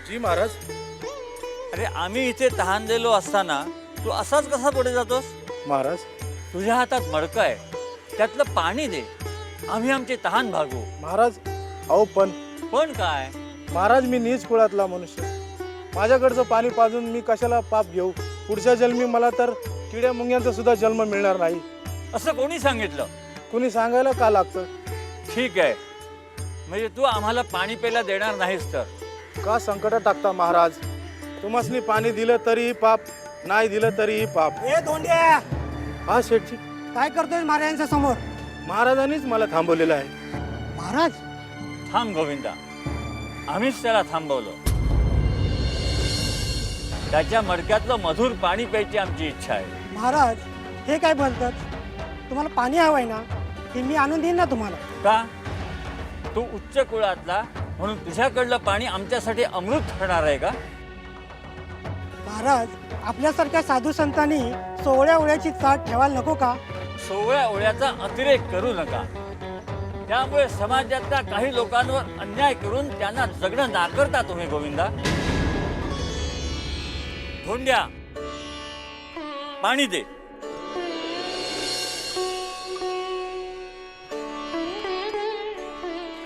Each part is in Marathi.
जी महाराज. अरे आम्ही इथे तहानलेलो असताना तू असाच कसा पुढे जातोस? महाराज तुझ्या हातात मडकं आहे, त्यातलं पाणी दे, आम्ही आमची तहान भागू. महाराज अहो पण काय? महाराज मी नीच कुळातला मनुष्य. माझ्याकडचं पाणी पाजून मी कशाला पाप घेऊ? पुढच्या जन्मी मला तर किड्या मुंग्यांचा सुद्धा जन्म मिळणार नाही. असं कोणी सांगितलं? कुणी सांगायला का लागतं? ठीक आहे, म्हणजे तू आम्हाला पाणी प्यायला देणार नाहीस तर? का संकटात टाकता महाराज? तुम्हासनी पाणी दिलं तरीही पाप, नाही दिलं तरीही पाप. ए धोंड्या, हा शेठजी, काय करतोय महाराजांच्या समोर? महाराजांनीच मला थांबवलेलं आहे. महाराज थांब गोविंदा, आम्हीच त्याला थांबवलं. त्याच्या मडक्यातलं मधुर पाणी प्यायची आमची इच्छा आहे. महाराज हे काय बोलतात? तुम्हाला पाणी हवंय ना, हे मी आणून देईन ना तुम्हाला. का? तू उच्च कुळातला म्हणून तुझ्याकडलं पाणी आमच्यासाठी अमृत ठरणार आहे का? महाराज आपल्यासारख्या साधू संतांनी सोवळ्या ओळ्याची चाट ठेवायला नको का? सोवळ्या ओळ्याचा अतिरेक करू नका. त्यामुळे समाजातल्या काही लोकांवर अन्याय करून त्यांना जगणं नाकारता तुम्ही गोविंदा. धोंड्या, पाणी दे.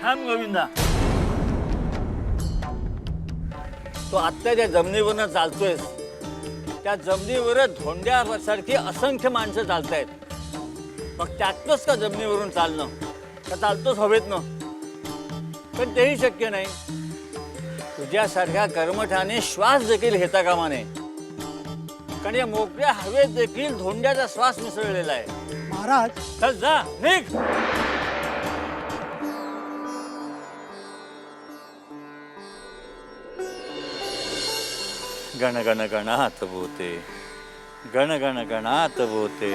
थांब गोविंदा, तो आत्ता ज्या जमिनीवरनं चालतोयस त्या जमिनीवर धोंड्यासारखी असंख्य माणसं चालतायत. मग त्यातनंच का जमिनीवरून चालणं? का चालतोच हवेतनं? पण तेही शक्य नाही. तुझ्यासारख्या कर्मठाने श्वास देखील घेता कामा नये, कारण या मोकळ्या हवेत देखील धोंड्याचा श्वास मिसळलेला आहे. महाराज चल जा, निघ. गण गण गणात बोते, गण गण गणात बोते,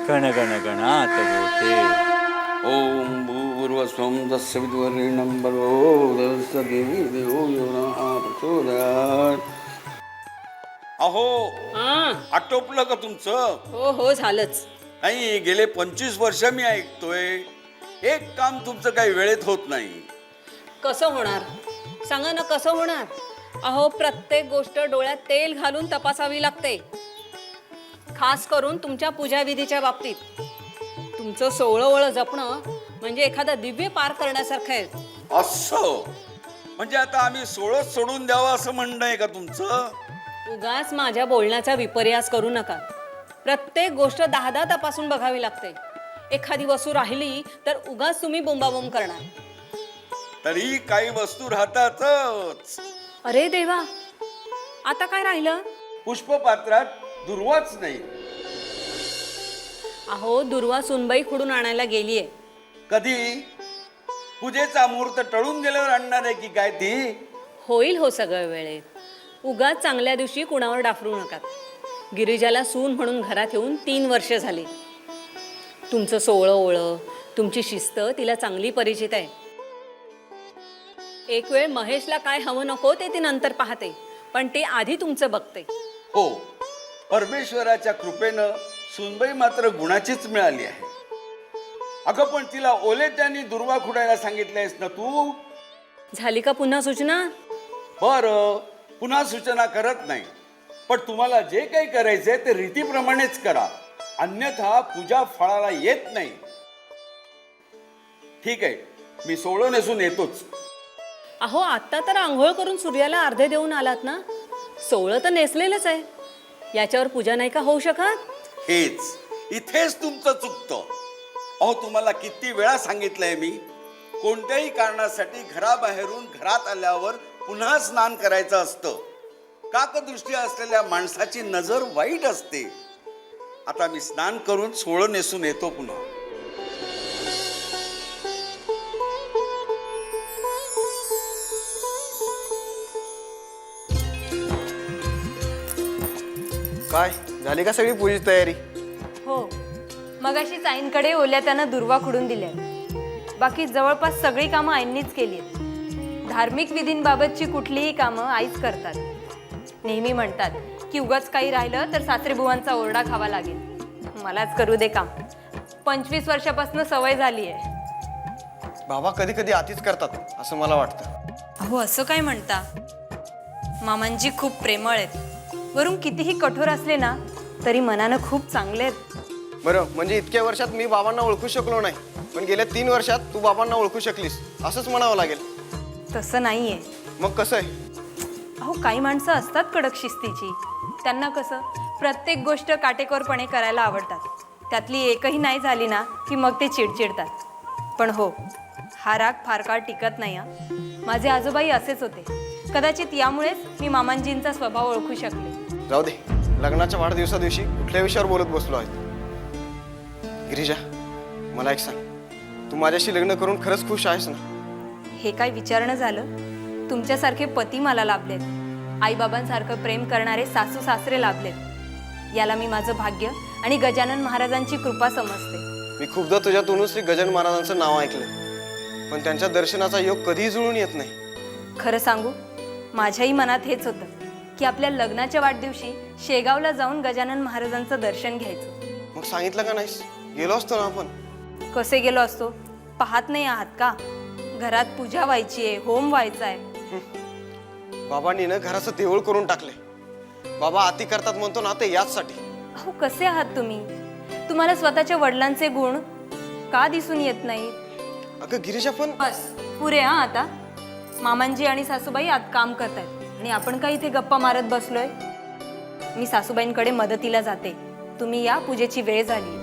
गण गण गणात बोते. ओम भूर्वस्वं तस्य विद्वरेण्यं भर्गो देवस्य देवी देवो यो नः प्रचोदयात्. अहो, आटोपलं का तुमचं? हो हो झालंच. नाही, गेले 25 वर्ष मी ऐकतोय एक काम तुमचं काही वेळेत होत नाही. कसं होणार? सांगा ना, कसं होणार? अहो, प्रत्येक गोष्ट डोळ्यात तेल घालून तपासावी लागते, खास करून तुमच्या पूजाविधीच्या बाबतीत. तुमचं सोवळं जपणं म्हणजे एखादा दिव्य पार करण्यासारखं आहे. असं म्हणजे आता आम्ही सोळच सोडून द्यावं असं म्हणणं आहे का तुमचं? उगाच माझ्या बोलण्याचा विपर्यास करू नका. प्रत्येक गोष्ट 10 तपासून बघावी लागते. एखादी वस्तू राहिली तर उगाच तुम्ही बोंबाबोंब करणार. तरी काही वस्तू राहतातच. अरे देवा, आता काय राहिलं? पुष्पपात्रात दुर्वाच नाही. अहो, दुर्वा सुनबाई खुडून आणायला गेलीये. कधी? पूजेचा मुहूर्त टळून गेल्यावर आणणार आहे की काय ती? होईल हो सगळं वेळेत. उगाच चांगल्या दिवशी कुणावर डाफरू नका. गिरिजाला सून म्हणून घरात येऊन 3 वर्ष झाली. तुमचं सोवळं ओळं, तुमची शिस्त तिला चांगली परिचित आहे. एक वेळ महेशला काय हवं नको ते ती नंतर पाहते, पण ते आधी तुमचं बघते. हो, परमेश्वराच्या कृपेनं सुनबाई मात्र गुणाचीच मिळाली आहे. अगं पण तिला ओलेट्यानी दुर्वा खुडायला सांगितलंयस ना तू? झाली का पुन्हा सूचना? बरं, पुन्हा सूचना करत नाही, पण तुम्हाला जे काही करायचंय ते रीतीप्रमाणेच करा, अन्यथा पूजा फळाला येत नाही. ठीक आहे, मी सोळं नेसून येतोच. अहो, आत्ता तर आंघोळ करून सूर्याला अर्धे देऊन आलात ना. सोवळं तर नेसलेलंच आहे, याच्यावर पूजा नाही का होऊ शकत? हेच इथेच तुमचं चुकतं. अहो, तुम्हाला किती वेळा सांगितलंय मी, कोणत्याही कारणासाठी घराबाहेरून घरात आल्यावर पुन्हा स्नान करायचं असतं. काकदृष्टी असलेल्या माणसाची नजर वाईट असते. आता मी स्नान करून सोळं नेसून येतो पुन्हा. काय झाली का सगळी पूजेची तयारी? हो, मगाशी आईंकडे ओल्या त्यानं दुर्वा खुडून दिल्या. बाकी जवळपास सगळी कामं आईंनीच केली आहेत. धार्मिक विधींबाबतची कुठलीही कामं आईच करतात. नेहमी म्हणतात की उगाच काही राहिलं तर सासरेबुवांचा ओरडा खावा लागेल. मलाच करू दे काम. 25 वर्षापासून सवय झाली आहे. बाबा कधी कधी आतीच करतात असं मला वाटतं. अहो असं काय म्हणता? मामांजी खूप प्रेमळ आहेत. वरून कितीही कठोर असले ना तरी मनानं खूप चांगले आहेत. बरं, म्हणजे इतक्या वर्षात मी बाबांना ओळखू शकलो नाही, पण गेल्या 3 वर्षात तू बाबांना ओळखू शकलीस असंच म्हणावं लागेल. तसं नाहीये. मग कसं आहे? अहो काही माणसं असतात कडक शिस्तीची. त्यांना कसं प्रत्येक गोष्ट काटेकोरपणे करायला आवडतात. त्यातली एकही नाही झाली ना की मग ते चिडचिडतात. पण हो, हा राग फार काळ टिकत नाही. माझे आजोबाई असेच होते. कदाचित यामुळेच मी मामांजींचा स्वभाव ओळखू शकले. जाऊ दे, लग्नाच्या वाढदिवसा दिवशी कुठल्या विषयावर बोलत बसलो आहे? गिरिजा, मला एक सांग, तू माझ्याशी लग्न करून खरंच खुश आहेस ना? हे काय विचारणं झालं? तुमच्यासारखे पती मला लाभलेत. आईबाबांसारखं प्रेम करणारे सासू सासरे लाभलेत. याला मी माझं भाग्य आणि गजानन महाराजांची कृपा समजते. मी खूपदा तुझ्यातून श्री गजानन महाराजांचं नाव ऐकलं, पण त्यांच्या दर्शनाचा योग कधीही जुळून येत नाही. खरं सांगू, माझ्याही मनात हेच होतं की आपल्या लग्नाच्या वाढदिवशी शेगावला जाऊन गजानन महाराजांचं दर्शन घ्यायचं. मग सांगितलं का नाहीस? गेलो असतो ना आपण. कसे गेलो असतो? पाहत नाही आहात का? घरात पूजा व्हायची आहे, होम व्हायचा आहे. बाबांनी ना घराचं देऊळ करून टाकले. बाबा आती करतात म्हणतो ना, ते याचसाठी. अहो कसे आहात तुम्ही? तुम्हाला स्वतःच्या वडिलांचे गुण का दिसून येत नाहीत? अगं गिरीजा, पण बस पुरे आता. मामांजी आणि सासूबाई आत काम करतायत आणि आपण काय इथे गप्पा मारत बसलोय? मी सासूबाईंकडे मदतीला जाते. तुम्ही या, पूजेची वेळ झाली.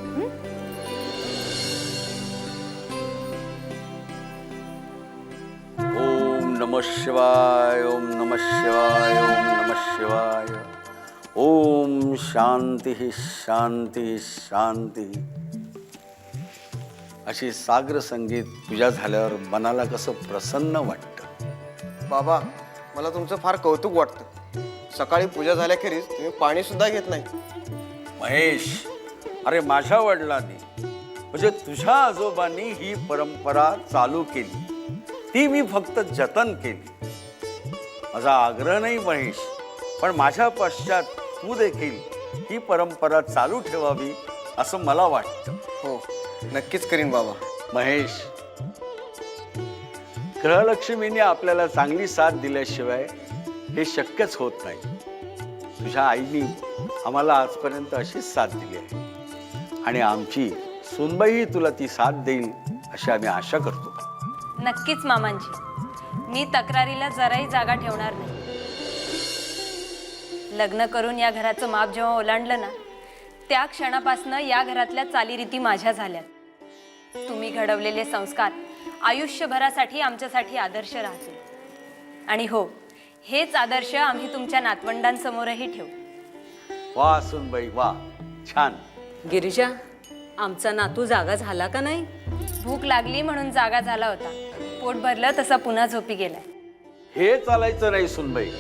ओम नमः शिवाय, ओम नमः शिवाय, ओम नमः शिवाय. ओम शांती शांती शांती. अशी सागर संगीत पूजा झाल्यावर मनाला कसं प्रसन्न वाटतं. बाबा, मला तुमचं फार कौतुक वाटतं. सकाळी पूजा झाल्याखेरीज तुम्ही पाणी सुद्धा घेत नाही. महेश, अरे माझ्या वडिलांनी म्हणजे तुझ्या आजोबांनी ही परंपरा चालू केली. ती मी फक्त जतन केली. माझा आग्रह नाही महेश, पण माझ्या पश्चात तू देखील ही परंपरा चालू ठेवावी असं मला वाटतं. हो, नक्कीच करीन बाबा. महेश, ग्रहलक्ष्मीने आपल्याला चांगली साथ दिल्याशिवाय हे शक्यच होत नाही. तुझ्या आईनी आम्हाला आजपर्यंत अशीच साथ दिली आहे आणि आमची सुनबाई तुला ती साथ देईल अशी आम्ही आशा करतो. नक्कीच मामांजी, मी तक्रारीला जराही जागा ठेवणार नाही. लग्न करून या घराचं माप जेव्हा ओलांडलं ना, त्या क्षणापासनं या घरातल्या चालीरीती माझ्या झाल्या. तुम्ही घडवलेले संस्कार आयुष्यभरासाठी आमच्यासाठी आदर्श राहतील. आणि हो, हेच आदर्श आम्ही तुमच्या नातवंडांसमोरही ठेवू. वा सुनबाई वा, छान. गिरिजा, आमचा नातू जागा झाला का नाही? भूक लागली म्हणून जागा झाला होता. पोट भरलं तसा पुन्हा झोपी गेलाय. हे चालायचं नाही सुनबाई.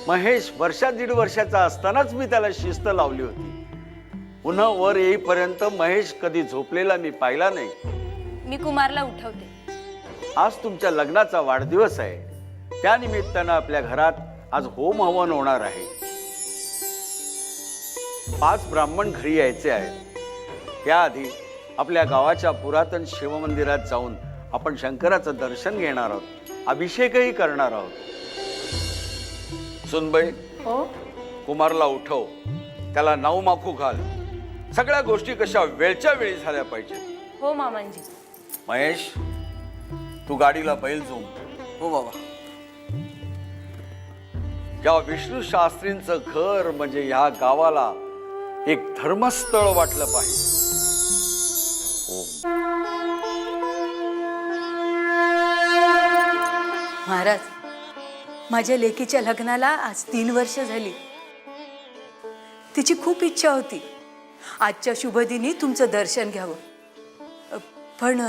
महेश वर्षा 1.5 वर्षाचा असतानाच मी त्याला शिस्त लावली होती. पुन्हा वर येईपर्यंत महेश कधी झोपलेला मी पाहिला नाही. मी कुमारला उठवते. आज तुमच्या लग्नाचा वाढदिवस आहे. त्यानिमित्तानं आपल्या घरात आज होम हवन होणार आहे. 5 ब्राह्मण घरी यायचे आहेत. त्याआधी आपल्या गावाच्या पुरातन शिवमंदिरात जाऊन आपण शंकराचं दर्शन घेणार आहोत. अभिषेकही करणार आहोत. सुनबाई, हो, कुमारला उठव, त्याला नाव माफू घाल. सगळ्या गोष्टी कशा वेळच्या वेळी झाल्या पाहिजेत. हो मामांजी. महेश, तू गाडीला बैल जोम. हो बाबा. या विष्णू शास्त्रींचं घर म्हणजे ह्या गावाला एक धर्मस्थळ वाटलं पाहिजे. महाराज, माझ्या लेकीच्या लग्नाला आज 3 वर्ष झाली. तिची खूप इच्छा होती आजच्या शुभदिनी तुमचं दर्शन घ्यावं. पण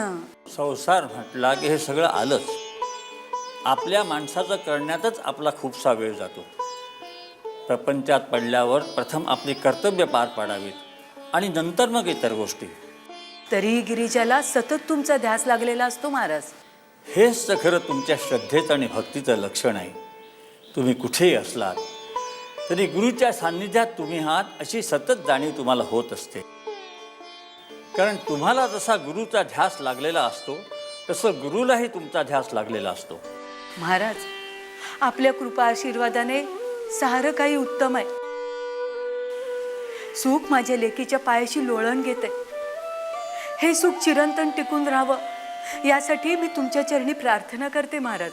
संसार म्हटला की हे सगळं आलंच. आपल्या माणसाचं करण्यातच आपला खूपसा वेळ जातो. प्रपंचात पडल्यावर प्रथम आपली कर्तव्य पार पाडावीत आणि नंतर मग इतर गोष्टी. तरी गिरिजाला सतत तुमचा ध्यास लागलेला असतो महाराज. हेच तर खरं तुमच्या श्रद्धेचं आणि भक्तीचं लक्षण आहे. तुम्ही कुठेही असलात तरी गुरुच्या सान्निध्यात तुम्ही आहात अशी सतत जाणीव तुम्हाला होत असते. कारण तुम्हाला जसा गुरुचा ध्यास लागलेला असतो तसं गुरुलाही तुमचा ध्यास लागलेला असतो. महाराज, आपल्या कृपा आशीर्वादाने सारं काही उत्तम आहे. सुख माझ्या लेकीच्या पायाशी लोळण घेत आहे. हे सुख चिरंतन टिकून राहावं यासाठी मी तुमच्या चरणी प्रार्थना करते महाराज.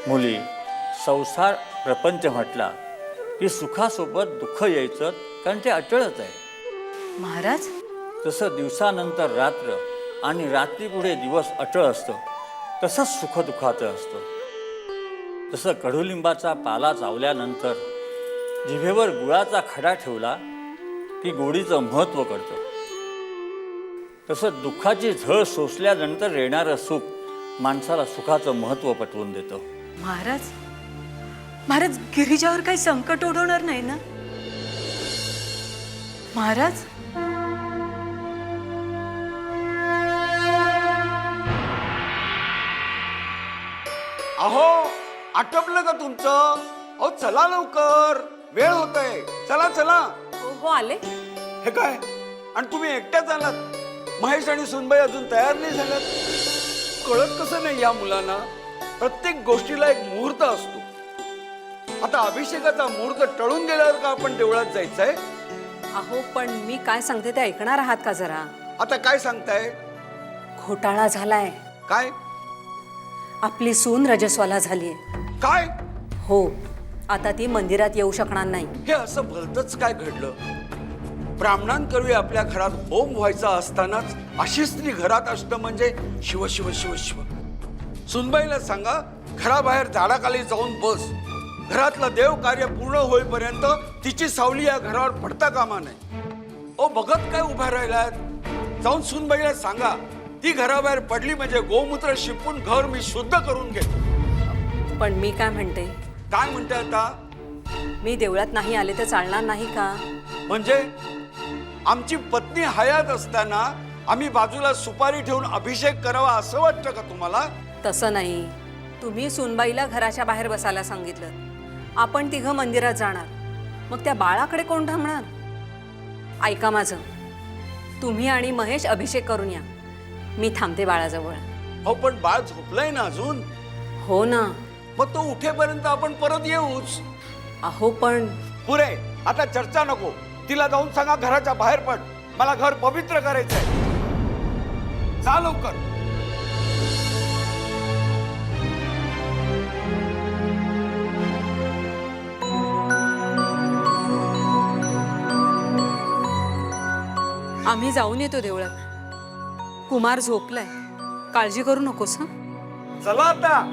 मुली, संसार प्रपंच म्हटला की सुखासोबत दुःख यायचं, कारण ते अटळच आहे. महाराज, जसं दिवसानंतर रात्र आणि रात्रीपुढे दिवस अटळ असतं, तसंच सुखदुःखाचं असतं. जसं कडुलिंबाचा पाला चावल्यानंतर जिभेवर गुळाचा खडा ठेवला की गोडीचं महत्त्व कळतं, तसं दुःखाची झळ सोसल्यानंतर येणारं सुख माणसाला सुखाचं महत्त्व पटवून देतं. महाराज, महाराज, गिरिजावर काही संकट ओढवणार नाही ना महाराज? अहो, आटपलं का तुमचं? अहो चला लवकर, वेळ होतोय. चला चला. हो आले. हे काय? आणि तुम्ही एकट्याच आलात? महेश आणि सुनबाई अजून तयार नाही झाल्यात? कळत कसं नाही या मुलांना? प्रत्येक गोष्टीला एक मुहूर्त असतो. आता अभिषेकाचा मुहूर्त टळून गेल्यावर का आपण देवळात जायचंय? अहो पण मी काय सांगते ते ऐकणार आहात का जरा? आता काय सांगताय? घोटाळा झालाय. काय आपली सून रजस्वाला झालीय. काय? हो, आता ती मंदिरात येऊ शकणार नाही. हे असं भलतच काय घडलं? ब्राह्मणांकरवी आपल्या घरात होम व्हायचा असतानाच अशी स्त्री घरात असणं म्हणजे शिव शिव शिव शिव. सुनबाईला सांगा, घराबाहेर झाडाखाली जाऊन बस. घरातलं देव कार्य पूर्ण होईपर्यंत तिची सावली या घरावर पडता कामा नये. ओ बघत काय उभा राहिलात? जाऊन सुनबाईला सांगा, ती घराबाहेर पडली म्हणजे गोमूत्र शिपून घर मी शुद्ध करून घेतो. पण मी काय म्हणते, काय म्हणते आता? मी देवळात नाही आले तर चालणार नाही का? म्हणजे आमची पत्नी हयात असताना आम्ही बाजूला सुपारी ठेवून अभिषेक करावा असं वाटतं का तुम्हाला? तसं नाही. तुम्ही सुनबाईला घराच्या बाहेर बसायला सांगितलं. आपण तिघं मंदिरात जाणार, मग त्या बाळाकडे कोण थांबणार? ऐका माझं, तुम्ही आणि महेश अभिषेक करून या. मी थांबते बाळाजवळ. हो पण बाळ झोपलंय ना अजून. हो ना. मग तो उठेपर्यंत आपण परत येऊच. अहो पण पुरे, आता चर्चा नको. तिला जाऊन सांगा घराच्या बाहेर पड, मला घर पवित्र करायचंय. जा लवकर. आम्ही जाऊन येतो देवळात. कुमार झोपलाय, काळजी करू नकोस. हं. चला आता.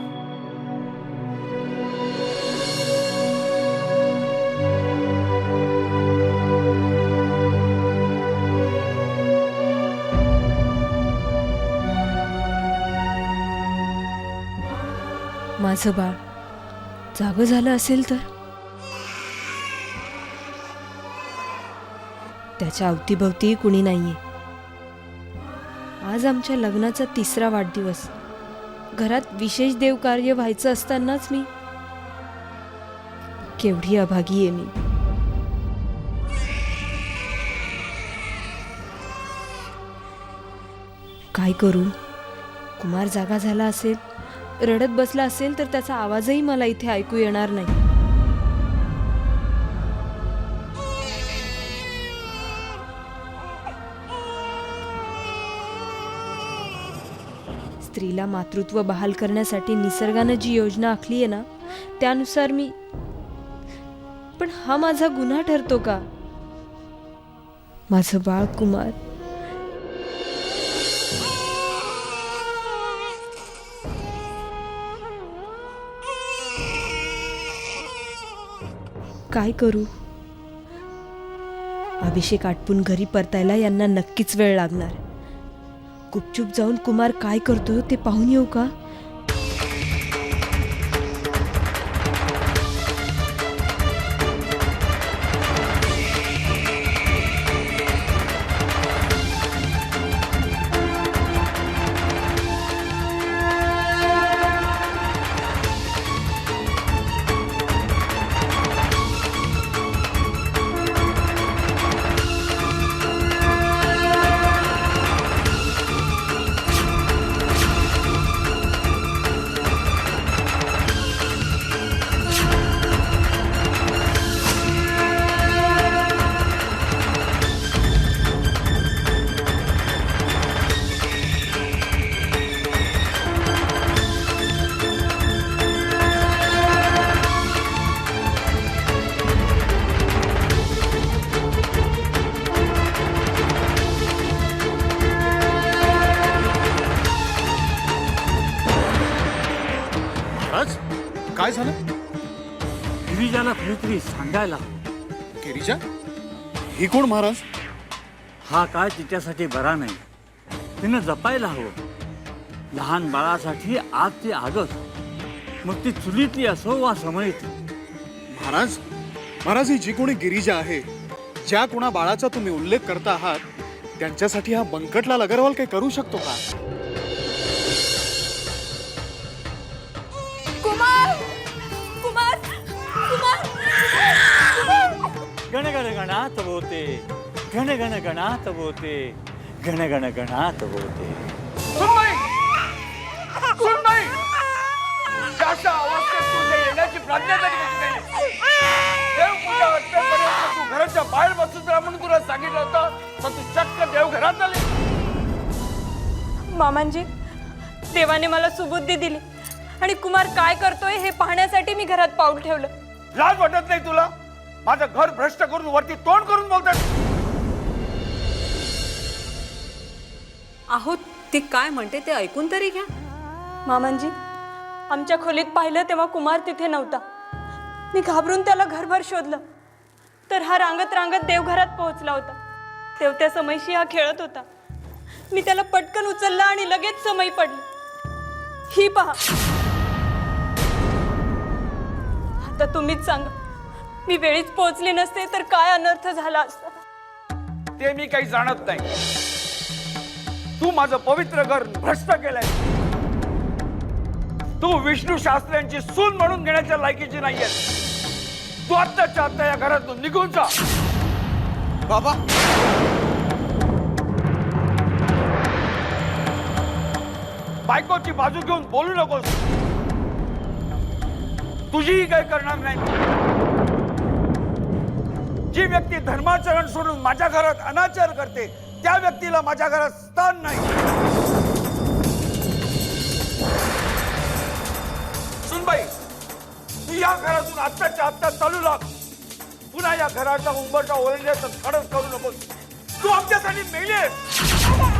माझं बाळ जागं झालं असेल तर त्याच्या अवतीभवती कुणी नाहीये. आज आमच्या लग्नाचा 3रा वाढदिवस. घरात विशेष देवकार्य व्हायचं असतानाच मी केवढी अभागी आहे मी. काय करू? कुमार जागा झाला असेल, रडत बसला असेल तर त्याचा आवाजही मला इथे ऐकू येणार नाही. स्त्रीला मातृत्व बहाल करण्यासाठी निसर्गानं जी योजना आखली आहे ना, त्यानुसार मी. पण हा माझा गुन्हा ठरतो का? माझं बाळ कुमार काय करू? अभिषेक आटपून घरी परतायला यांना नक्कीच वेळ लागणार. गुपचूप जाऊन कुमार काय करतो ते पाहून येऊ का? महाराज काय झालं? गिरिजाला कुणीतरी सांगायला हवं. गिरिजा ही कोण महाराज? हा काळ तिच्यासाठी बरा नाही. तिनं जपायला हवं. लहान बाळासाठी आग ती आगच, मग ती चुलीतली असो वा समईतली. महाराज महाराज ही जी कोणी गिरिजा आहे, ज्या कोणा बाळाचा तुम्ही उल्लेख करता आहात, त्यांच्यासाठी हा बंकटलाल अगरवाल काही करू शकतो का? कुमार कुमार कुमार गण गण गणात बोते, गण गण गणात बोते, गण गण गणात बोते. अशा अवस्थेत तुझ्या येण्याची प्राज्ञा तरी कशी केली? देवपूजा असल्यापर्यंत तू घराच्या बाहेर बसून राहा म्हणून तुला सांगितलं होतं, तर तू चक्क देव घरात आली. मामांजी, देवाने मला सुबुद्धी दिली आणि कुमार काय करतोय हे पाहण्यासाठी मी घरात पाऊल ठेवलं. लाज वाटत नाही तुला? माझं घर भ्रष्ट करून वरती तोंड करून बोलतात. अहो ती काय म्हणते ते ऐकून तरी घ्या. मामांजी, आमच्या खोलीत पाहिलं तेव्हा कुमार तिथे नव्हता. मी घाबरून त्याला घरभर शोधलं, तर हा रांगत रांगत देवघरात पोहोचला होता. तेवत्या समयशी हा खेळत होता. मी त्याला पटकन उचललं आणि लगेच समई पडली. ही पहा. आता तुम्हीच सांगा, मी वेळीच पोहोचले नसते तर काय अनर्थ झाला असता. ते मी काही जाणत नाही. तू माझं पवित्र घर भ्रष्ट केलंय. तू विष्णू शास्त्र्यांची सून म्हणून घेण्याच्या लायकीची नाहीये. तू आत्ताच्या आत्ता या घरातून निघून जा. बाबा बायकोची बाजू घेऊन बोलू नकोस. तुझीही काही करणार नाही. जी व्यक्ती धर्माचरण सोडून माझ्या घरात अनाचार करते, त्या व्यक्तीला माझ्या घरात स्थान नाही. सुनबाई, तू या घरातून आत्ताच्या आत्ता चालू लाग. पुन्हा या घराचा उंबरठा ओरडण्याचं खडच करू नकोस. तू आमच्यासाठी मेली आहेस.